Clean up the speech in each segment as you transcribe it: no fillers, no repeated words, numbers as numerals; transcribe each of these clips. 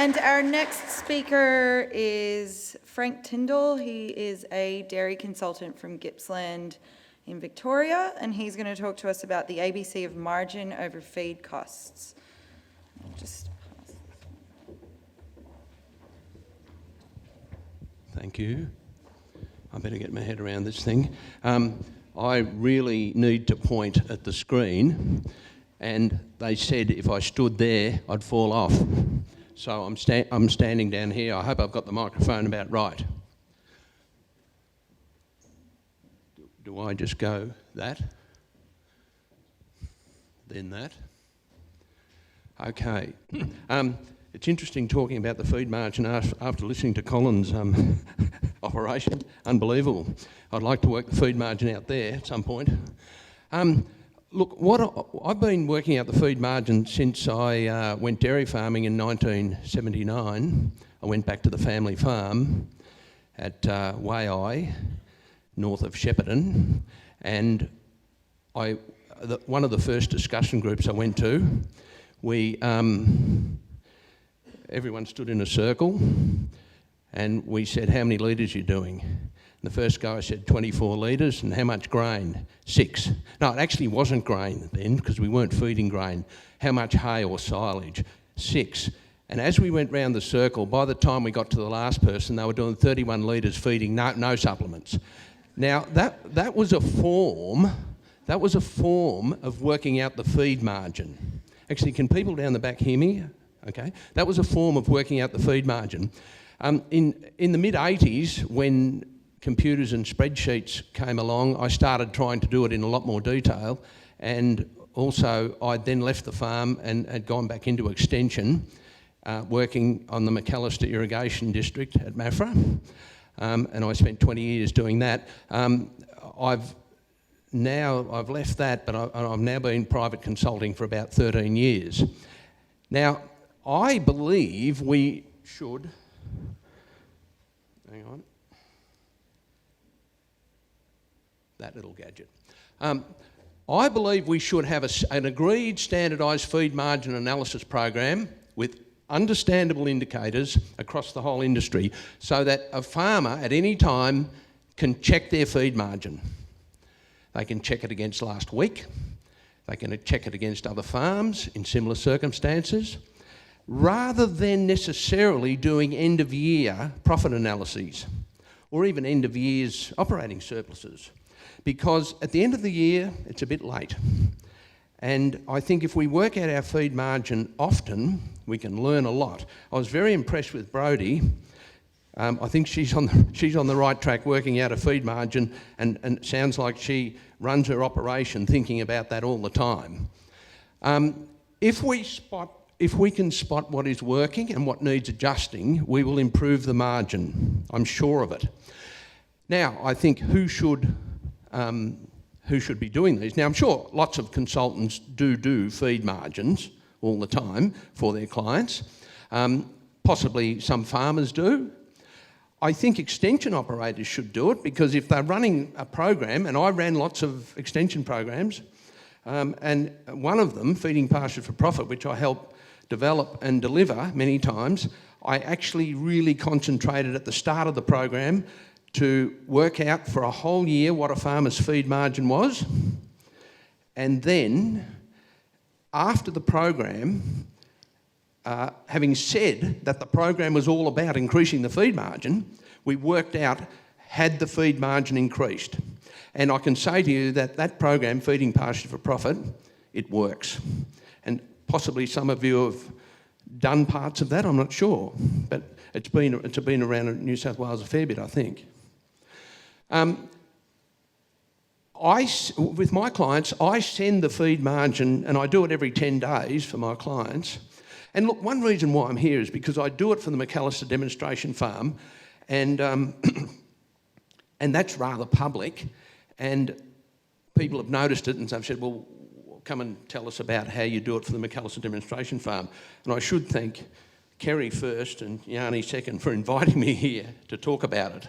And our next speaker is Frank Tyndall. He is a dairy consultant from Gippsland in Victoria, and he's going to talk to us about the ABC of margin over feed costs. Thank you. I better get my head around this thing. I really need to point at the screen, and they said if I stood there, I'd fall off. So I'm standing down here. I hope I've got the microphone about right. Do I just go that? Then that? Okay. It's interesting talking about the feed margin after listening to Colin's operation. Unbelievable. I'd like to work the feed margin out there at some point. Look, I've been working out the feed margin since I went dairy farming in 1979. I went back to the family farm at Waiai, north of Shepparton, and one of the first discussion groups I went to, everyone stood in a circle and we said, how many litres are you doing? And the first guy said 24 litres, and how much grain? 6. No, it actually wasn't grain then because we weren't feeding grain. How much hay or silage? 6. And as we went round the circle, by the time we got to the last person, they were doing 31 litres feeding, no supplements. Now, that was a form of working out the feed margin. Actually, can people down the back hear me? Okay, that was a form of working out the feed margin. In the mid-80s, when computers and spreadsheets came along, I started trying to do it in a lot more detail, and also I then left the farm and had gone back into extension, working on the McAllister Irrigation District at Maffra, and I spent 20 years doing that. I've left that, but I've now been private consulting for about 13 years. Now, I believe we should, hang on, that little gadget. I believe we should have an agreed standardised feed margin analysis program with understandable indicators across the whole industry so that a farmer at any time can check their feed margin. They can check it against last week, they can check it against other farms in similar circumstances, rather than necessarily doing end-of-year profit analyses or even end-of-year's operating surpluses. Because at the end of the year, it's a bit late. And I think if we work out our feed margin often, we can learn a lot. I was very impressed with Brodie. I think she's on the right track working out a feed margin, and it sounds like she runs her operation thinking about that all the time. If we can spot what is working and what needs adjusting, we will improve the margin. I'm sure of it. Now, I think who should be doing these? Now, I'm sure lots of consultants do feed margins all the time for their clients. Possibly some farmers do. I think extension operators should do it, because if they're running a program, and I ran lots of extension programs, and one of them, Feeding Pastures for Profit, which I helped develop and deliver many times, I actually really concentrated at the start of the program to work out for a whole year what a farmer's feed margin was. And then, after the program, having said that the program was all about increasing the feed margin, we worked out, had the feed margin increased? And I can say to you that that program, Feeding Pastures for Profit, it works. And possibly some of you have done parts of that, I'm not sure. But it's been around in New South Wales a fair bit, I think. With my clients, I send the feed margin, and I do it every 10 days for my clients. And look, one reason why I'm here is because I do it for the McAllister demonstration farm, and that's rather public, and people have noticed it and they've said, well, come and tell us about how you do it for the McAllister demonstration farm. And I should thank Kerry first and Yanni second for inviting me here to talk about it.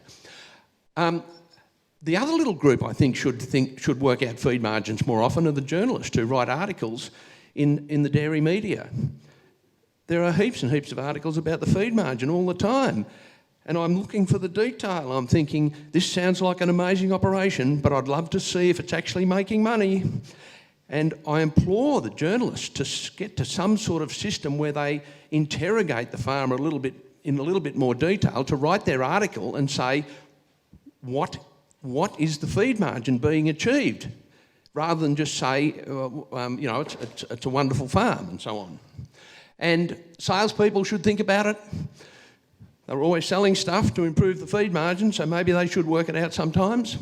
The other little group I think should work out feed margins more often are the journalists who write articles in the dairy media. there are heaps and heaps of articles about the feed margin all the time. And I'm looking for the detail. I'm thinking, this sounds like an amazing operation, but I'd love to see if it's actually making money. And I implore the journalists to get to some sort of system where they interrogate the farmer in a little bit more detail, to write their article and say, what is the feed margin being achieved? Rather than just say, it's a wonderful farm and so on. And salespeople should think about it. They're always selling stuff to improve the feed margin, so maybe they should work it out sometimes.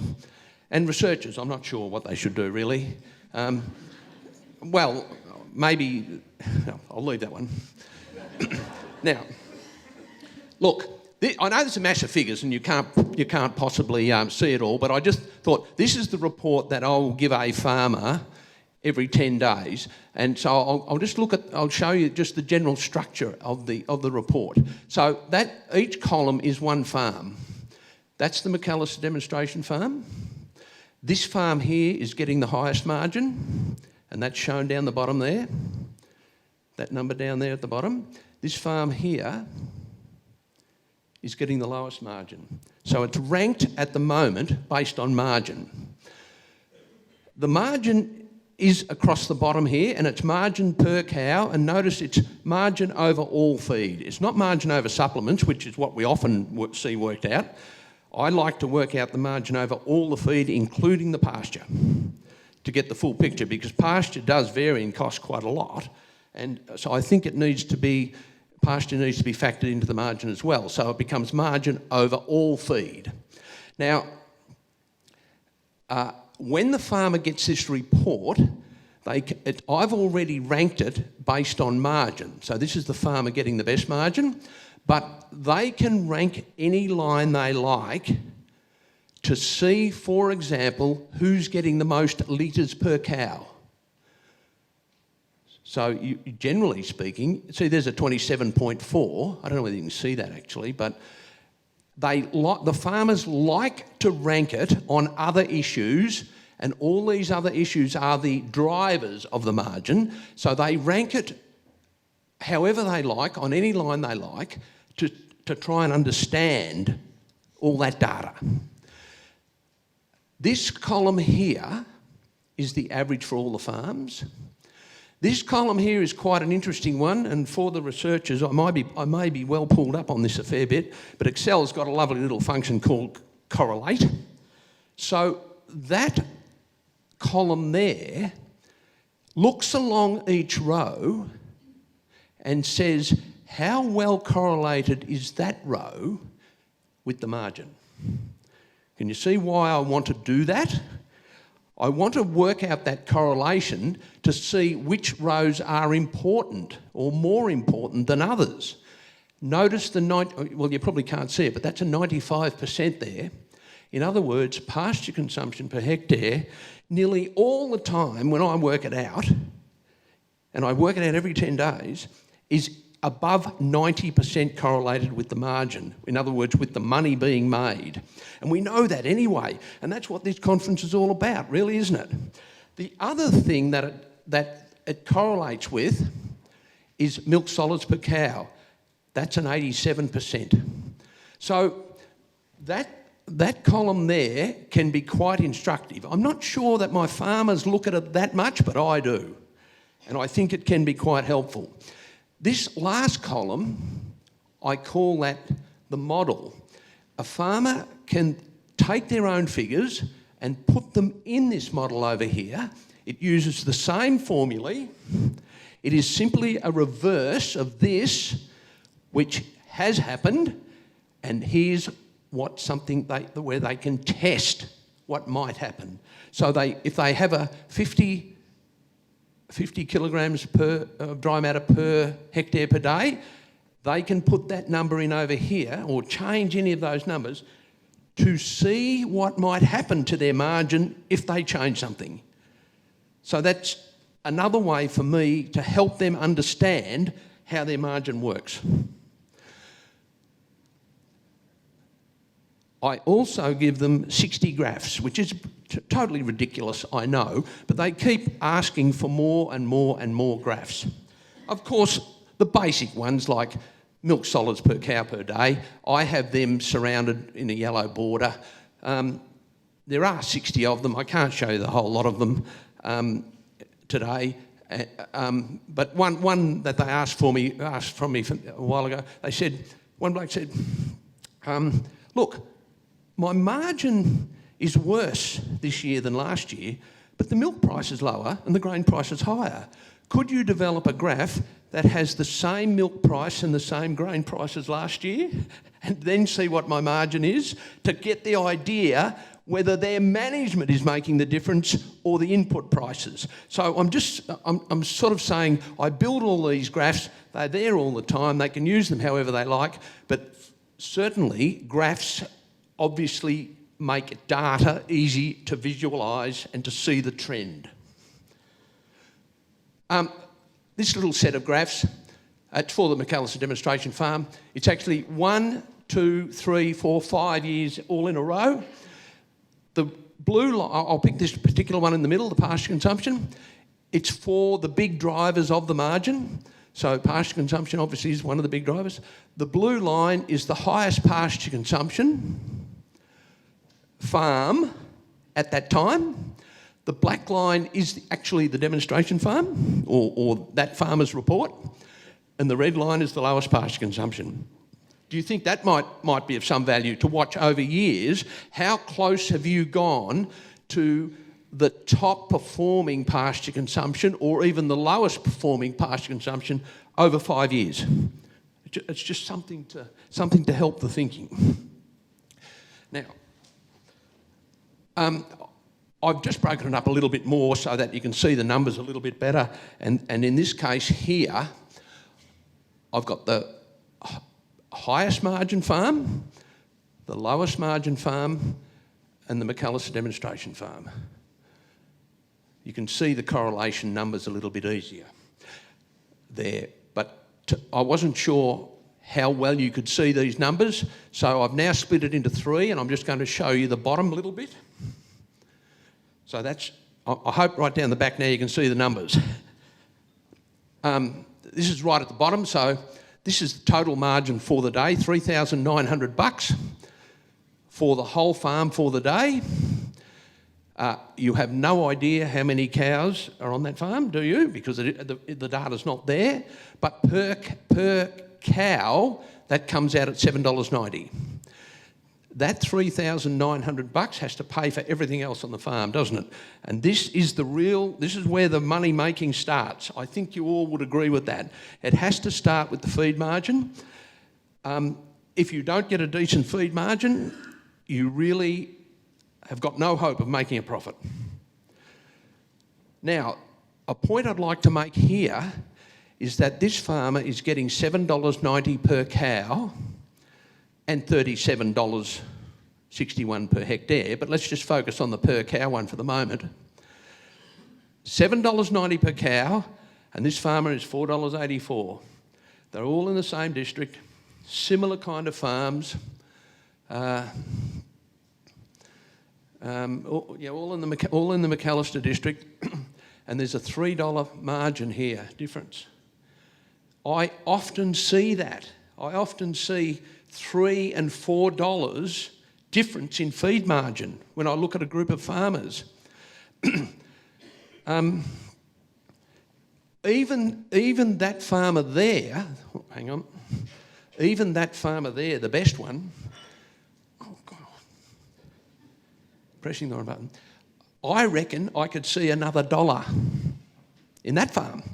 And researchers, I'm not sure what they should do really. Maybe I'll leave that one. Now, look, I know there's a mass of figures and you can't possibly see it all, but I just thought this is the report that I'll give a farmer every 10 days. And so I'll show you just the general structure of the report. So that each column is one farm. That's the McAllister demonstration farm. This farm here is getting the highest margin, and that's shown down the bottom there. That number down there at the bottom. This farm here is getting the lowest margin. So it's ranked at the moment based on margin. The margin is across the bottom here, and it's margin per cow, and notice it's margin over all feed. It's not margin over supplements, which is what we often see worked out. I like to work out the margin over all the feed, including the pasture, to get the full picture, because pasture does vary in cost quite a lot, and so I think pasture needs to be factored into the margin as well, so it becomes margin over all feed. Now, when the farmer gets this report, I've already ranked it based on margin. So this is the farmer getting the best margin, but they can rank any line they like to see, for example, who's getting the most litres per cow. So generally speaking, see there's a 27.4. I don't know whether you can see that actually, but the farmers like to rank it on other issues, and all these other issues are the drivers of the margin. So they rank it however they like, on any line they like, to try and understand all that data. This column here is the average for all the farms. This column here is quite an interesting one, and for the researchers, I may be well pulled up on this a fair bit, but Excel's got a lovely little function called correlate. So that column there looks along each row and says, how well correlated is that row with the margin? Can you see why I want to do that? I want to work out that correlation to see which rows are important or more important than others. Notice you probably can't see it, but that's a 95% there. In other words, pasture consumption per hectare, nearly all the time when I work it out, and I work it out every 10 days, is above 90% correlated with the margin. In other words, with the money being made. And we know that anyway, and that's what this conference is all about, really, isn't it? The other thing that it correlates with is milk solids per cow. That's an 87%. So that column there can be quite instructive. I'm not sure that my farmers look at it that much, but I do. And I think it can be quite helpful. This last column, I call that the model. A farmer can take their own figures and put them in this model over here. It uses the same formulae. It is simply a reverse of this, which has happened, and here's where they can test what might happen. So if they have a 50 kilograms of dry matter per hectare per day, they can put that number in over here or change any of those numbers to see what might happen to their margin if they change something. So that's another way for me to help them understand how their margin works. I also give them 60 graphs, which is totally ridiculous, I know, but they keep asking for more and more and more graphs. Of course, The basic ones like milk solids per cow per day, I have them surrounded in a yellow border. There are 60 of them. I can't show you the whole lot of them today. But one that they asked from me a while ago, one bloke said, look, my margin is worse this year than last year, but the milk price is lower and the grain price is higher. Could you develop a graph that has the same milk price and the same grain price as last year, and then see what my margin is, to get the idea whether their management is making the difference or the input prices? So I'm sort of saying I build all these graphs, they're there all the time, they can use them however they like, but certainly graphs obviously make data easy to visualise and to see the trend. This little set of graphs, it's for the McAllister demonstration farm. It's actually 1, 2, 3, 4, 5 years all in a row. The blue line, I'll pick this particular one in the middle, the pasture consumption. It's for the big drivers of the margin. So pasture consumption obviously is one of the big drivers. The blue line is the highest pasture consumption farm at that time. The black line is actually the demonstration farm or that farmer's report, and the red line is the lowest pasture consumption. Do you think that might be of some value to watch over years? How close have you gone to the top performing pasture consumption or even the lowest performing pasture consumption over 5 years? It's just something to help the thinking. Now, I've just broken it up a little bit more so that you can see the numbers a little bit better. And in this case here, I've got the highest margin farm, the lowest margin farm, and the McAllister demonstration farm. You can see the correlation numbers a little bit easier there. But I wasn't sure how well you could see these numbers, so I've now split it into 3, and I'm just going to show you the bottom a little bit. So that's, I hope right down the back now you can see the numbers. This is right at the bottom, so this is the total margin for the day, $3,900 for the whole farm for the day. You have no idea how many cows are on that farm, do you? Because the data's not there. But per cow, that comes out at $7.90. That $3,900 has to pay for everything else on the farm, doesn't it? And this is where the money making starts. I think you all would agree with that. It has to start with the feed margin. If you don't get a decent feed margin, you really have got no hope of making a profit. Now, a point I'd like to make here is that this farmer is getting $7.90 per cow and $37.61 per hectare, but let's just focus on the per cow one for the moment. $7.90 per cow, and this farmer is $4.84. They're all in the same district, similar kind of farms, all in the McAllister district, and there's a $3 margin here difference. I often see that. I often see $3 and $4 difference in feed margin when I look at a group of farmers. Even that farmer there, even that farmer there, the best one, oh God, pressing the wrong button, I reckon I could see another $1 in that farm.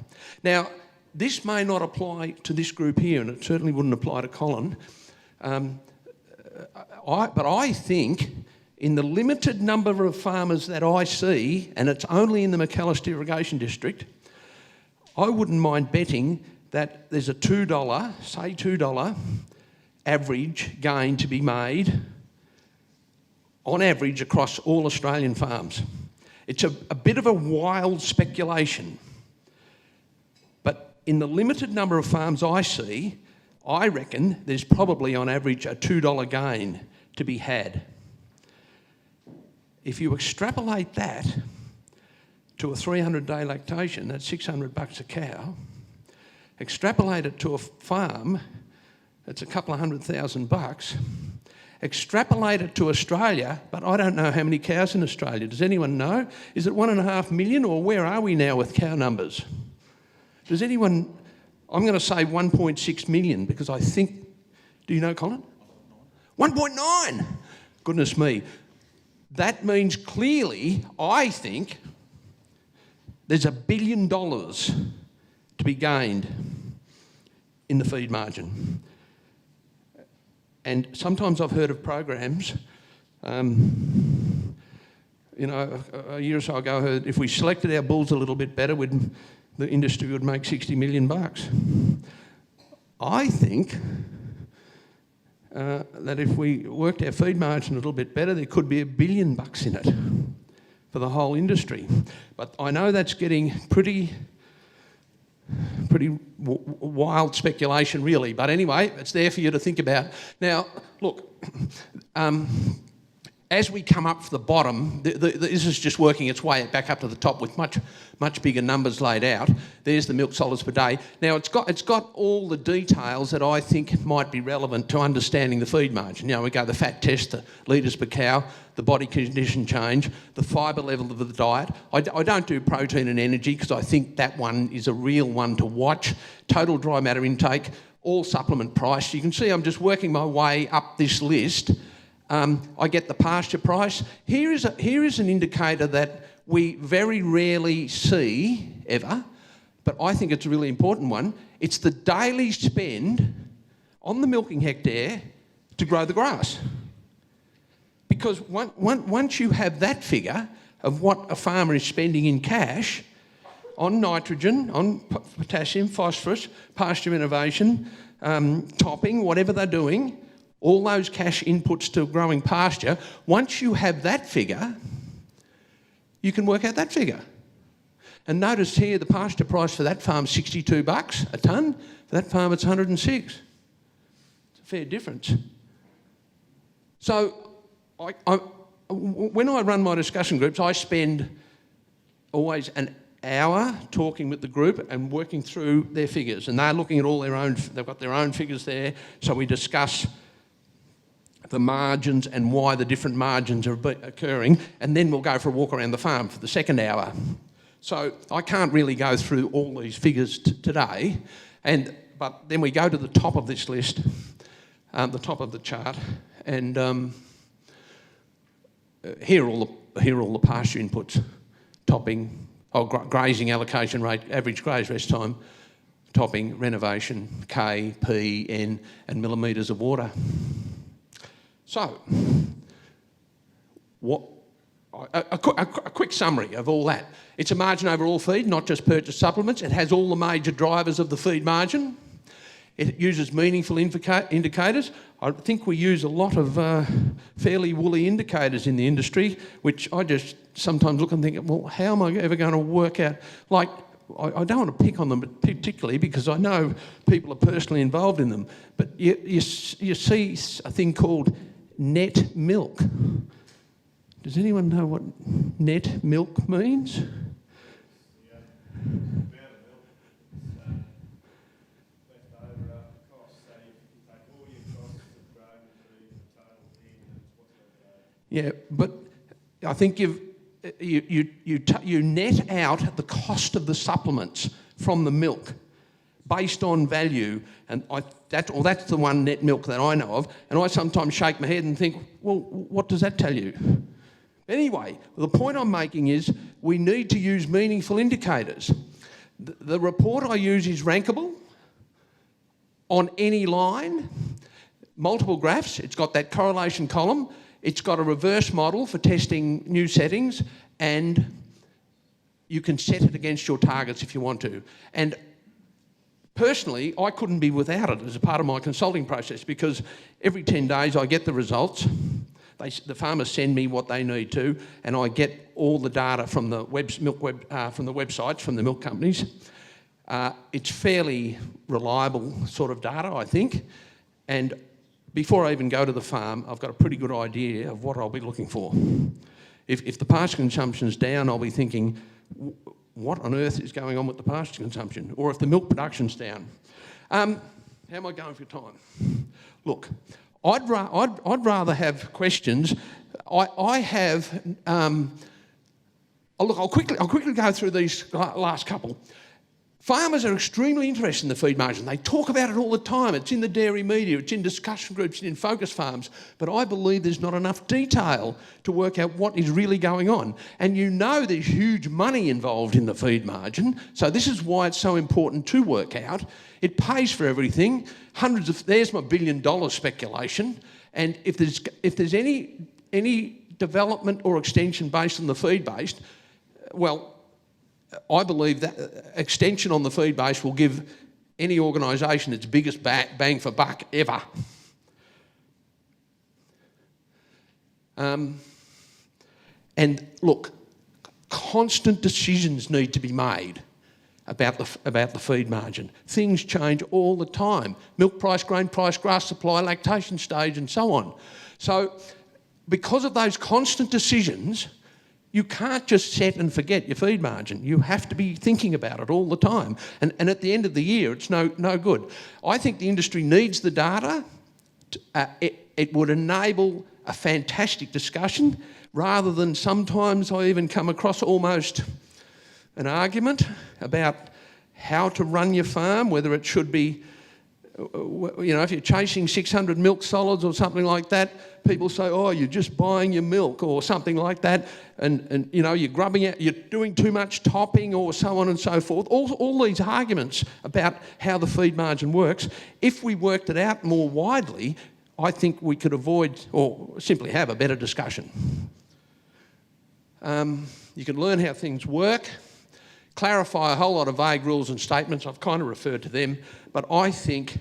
Now, this may not apply to this group here, and it certainly wouldn't apply to Colin, but I think in the limited number of farmers that I see, and it's only in the McAllister Irrigation District, I wouldn't mind betting that there's a $2 average gain to be made on average across all Australian farms. It's a bit of a wild speculation, but in the limited number of farms I see, I reckon there's probably on average a $2 gain to be had. If you extrapolate that to a 300-day lactation, that's $600 a cow. extrapolate it to a farm, it's a couple of $100,000, extrapolate it to Australia, but I don't know how many cows in Australia. Does anyone know? Is it 1.5 million, or where are we now with cow numbers? Does anyone... I'm going to say 1.6 million because I think... Do you know, Colin? 1.9! Goodness me. That means clearly, I think, there's $1 billion to be gained in the feed margin. And sometimes I've heard of programs, you know, a year or so ago, I heard if we selected our bulls a little bit better, the industry would make $60 million. I think that if we worked our feed margin a little bit better, there could be $1 billion in it for the whole industry. But I know that's getting pretty wild speculation, really. But anyway, it's there for you to think about. Now, look, as we come up for the bottom, this is just working its way back up to the top with much bigger numbers laid out. There's the milk solids per day. Now, it's got all the details that I think might be relevant to understanding the feed margin. You know, we go the fat test, the litres per cow, the body condition change, the fibre level of the diet. I don't do protein and energy because I think that one is a real one to watch. Total dry matter intake, all supplement price. You can see I'm just working my way up this list. I get the pasture price. Here is an indicator that we very rarely see, ever, but I think it's a really important one. It's the daily spend on the milking hectare to grow the grass. Because once you have that figure of what a farmer is spending in cash on nitrogen, on potassium, phosphorus, pasture innovation, topping, whatever they're doing, all those cash inputs to growing pasture, once you have that figure, you can work out that figure. And notice here the pasture price for that farm is $62 a tonne. For that farm it's 106. It's a fair difference. So when I run my discussion groups, I spend always an hour talking with the group and working through their figures. And they're looking at all their own, they've got their own figures there. So we discuss the margins and why the different margins are occurring, and then we'll go for a walk around the farm for the second hour. So I can't really go through all these figures today, but then we go to the top of this list, the top of the chart, and here are all the pasture inputs: topping, grazing allocation rate, average graze rest time, topping, renovation, K, P, N, and millimetres of water. So, a quick summary of all that. It's a margin over all feed, not just purchased supplements. It has all the major drivers of the feed margin. It uses meaningful indicators. I think we use a lot of fairly woolly indicators in the industry, which I just sometimes look and think, well, how am I ever going to work out? Like, I don't want to pick on them particularly because I know people are personally involved in them, but you see a thing called net milk. Does anyone know what net milk means? Yeah, but I think you net out the cost of the supplements from the milk based on value, and that's the one net milk that I know of, and I sometimes shake my head and think, well, what does that tell you? Anyway, the point I'm making is we need to use meaningful indicators. The report I use is rankable on any line, multiple graphs, it's got that correlation column, it's got a reverse model for testing new settings, and you can set it against your targets if you want to. And personally, I couldn't be without it as a part of my consulting process because every 10 days I get the results. The farmers send me what they need to, and I get all the data from the websites, from the milk companies. It's fairly reliable sort of data, I think. And before I even go to the farm, I've got a pretty good idea of what I'll be looking for. If the pasture consumption's down, I'll be thinking, what on earth is going on with the pasture consumption, or if the milk production's down. How am I going for time? Look, I'd rather have questions. I have. Look, I'll quickly go through these last couple. Farmers are extremely interested in the feed margin. They talk about it all the time. It's in the dairy media, it's in discussion groups, it's in focus farms. But I believe there's not enough detail to work out what is really going on. And you know there's huge money involved in the feed margin. So this is why it's so important to work out. It pays for everything. There's my $1 billion speculation. And if there's any development or extension based on the feed-based, well, I believe that extension on the feed base will give any organisation its biggest bang for buck ever. And look, constant decisions need to be made about the feed margin. Things change all the time. Milk price, grain price, grass supply, lactation stage and so on. So because of those constant decisions, you can't just set and forget your feed margin. You have to be thinking about it all the time. And at the end of the year, it's no good. I think the industry needs the data. It would enable a fantastic discussion, rather than sometimes I even come across almost an argument about how to run your farm, whether it should be, if you're chasing 600 milk solids or something like that, people say, oh, you're just buying your milk or something like that, and you're grubbing out, you're doing too much topping or so on and so forth. All these arguments about how the feed margin works, if we worked it out more widely, I think we could avoid or simply have a better discussion. You can learn how things work, clarify a whole lot of vague rules and statements. I've kind of referred to them, but I think,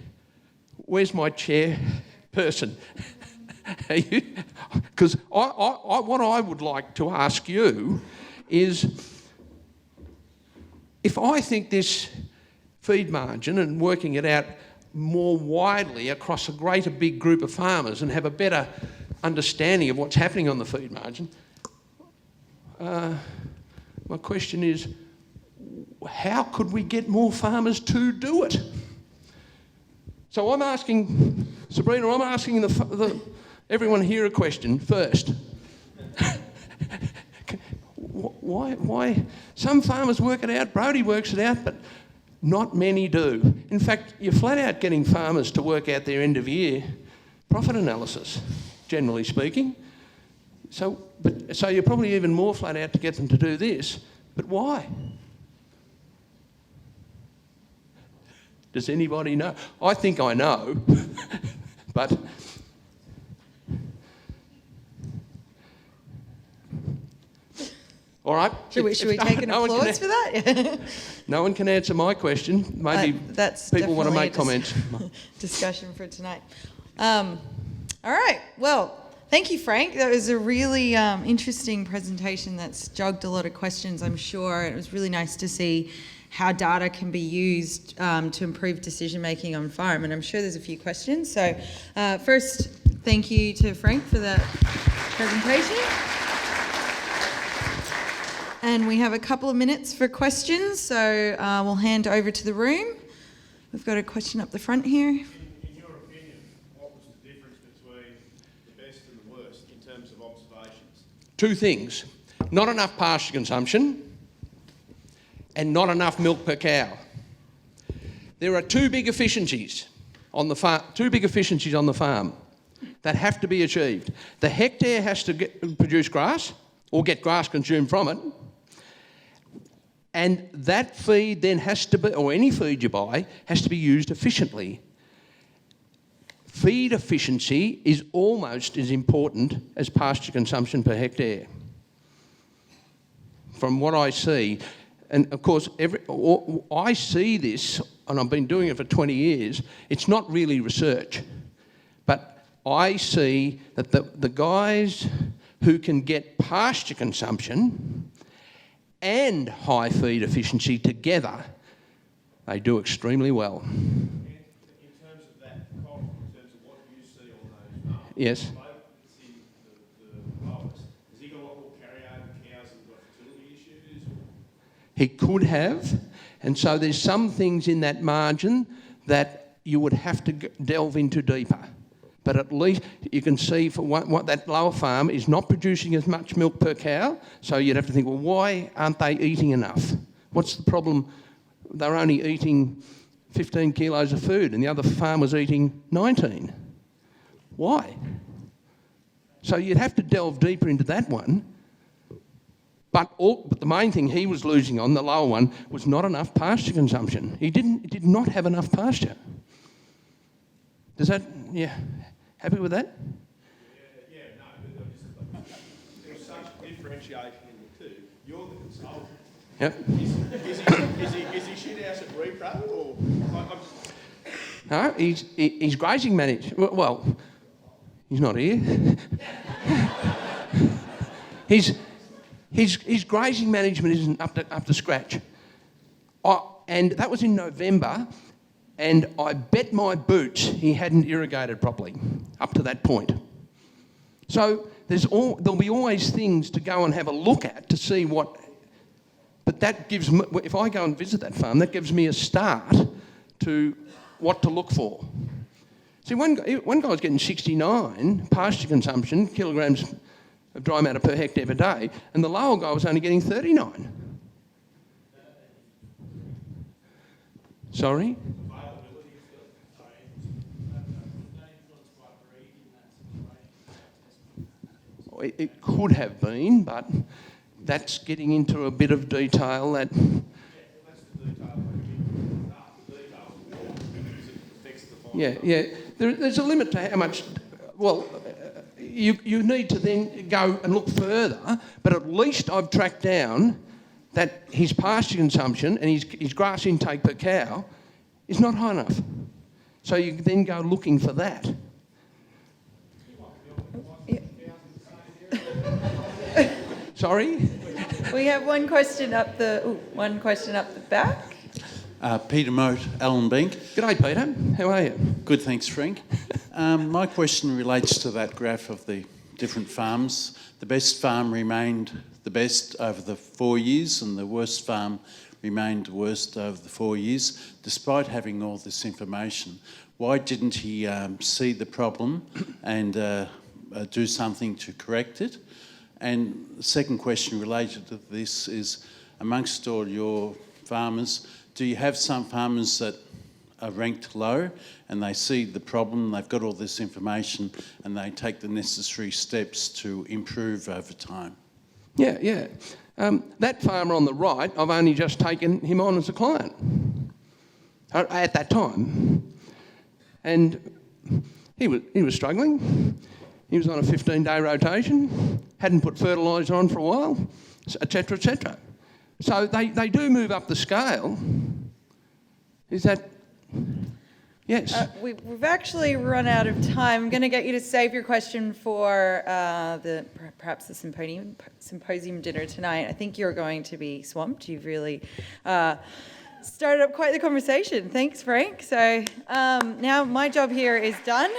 where's my chairperson? Because what I would like to ask you is, if I think this feed margin and working it out more widely across a greater big group of farmers and have a better understanding of what's happening on the feed margin, my question is, how could we get more farmers to do it? So I'm asking, Sabrina, I'm asking everyone here a question first. Why? Some farmers work it out, Brodie works it out, but not many do. In fact, you're flat out getting farmers to work out their end of year profit analysis, generally speaking. So you're probably even more flat out to get them to do this, but why? Does anybody know? I think I know, but all right. Should we take an applause for that? No one can answer my question. Maybe that's people want to make comments. Discussion for tonight. All right. Well, thank you, Frank. That was a really interesting presentation that's jogged a lot of questions, I'm sure. It was really nice to see how data can be used to improve decision making on farm, and I'm sure there's a few questions. So first, thank you to Frank for that presentation. And we have a couple of minutes for questions, so we'll hand over to the room. We've got a question up the front here. In your opinion, what was the difference between the best and the worst in terms of observations? Two things. Not enough pasture consumption and not enough milk per cow. There are two big efficiencies on the farm that have to be achieved. The hectare has to produce grass or get grass consumed from it, and that feed then has to be, or any feed you buy, has to be used efficiently. Feed efficiency is almost as important as pasture consumption per hectare, from what I see. And of course, I see this, and I've been doing it for 20 years, it's not really research, but I see that the guys who can get pasture consumption and high feed efficiency together, they do extremely well. In terms of that cost, in terms of what you see on those farms, Yes. the bloke that's in the lowest, has he got a lot more carryover cows and got fertility issues? He could have. And so there's some things in that margin that you would have to delve into deeper. But at least you can see for what that lower farm is not producing as much milk per cow. So you'd have to think, well, why aren't they eating enough? What's the problem? They're only eating 15 kilos of food and the other farm was eating 19. Why? So you'd have to delve deeper into that one. But the main thing he was losing on, the lower one, was not enough pasture consumption. He did not have enough pasture. Does that, yeah, happy with that? Yeah, no, but there's such differentiation in the two. You're the consultant. Yep. Is he shit house at repro or? No, he's grazing manager. Well, he's not here. His grazing management isn't up to scratch. And that was in November, and I bet my boots he hadn't irrigated properly up to that point. So there'll be always things to go and have a look at to see what. But that gives me, if I go and visit that farm, that gives me a start to what to look for. See, one guy was getting 69 pasture consumption, kilograms of dry matter per hectare per day, and the lower guy was only getting 39. Sorry? It could have been, but that's getting into a bit of detail that... Yeah. There's a limit to how much... Well, you need to then go and look further, but at least I've tracked down that his pasture consumption and his grass intake per cow is not high enough. So you then go looking for that. Sorry? We have one question up the back. Peter Moat, Allen Bank. G'day, Peter. How are you? Good, thanks, Frank. My question relates to that graph of the different farms. The best farm remained the best over the 4 years and the worst farm remained worst over the 4 years, despite having all this information. Why didn't he see the problem and do something to correct it? And the second question related to this is, amongst all your farmers, do you have some farmers that are ranked low and they see the problem, they've got all this information and they take the necessary steps to improve over time? Yeah. That farmer on the right, I've only just taken him on as a client at that time. And he was struggling. He was on a 15-day rotation, hadn't put fertiliser on for a while, etc., etc. So they do move up the scale. Is that... Yes. We've actually run out of time. I'm going to get you to save your question for perhaps the symposium dinner tonight. I think you're going to be swamped. You've really started up quite the conversation. Thanks, Frank. So now my job here is done.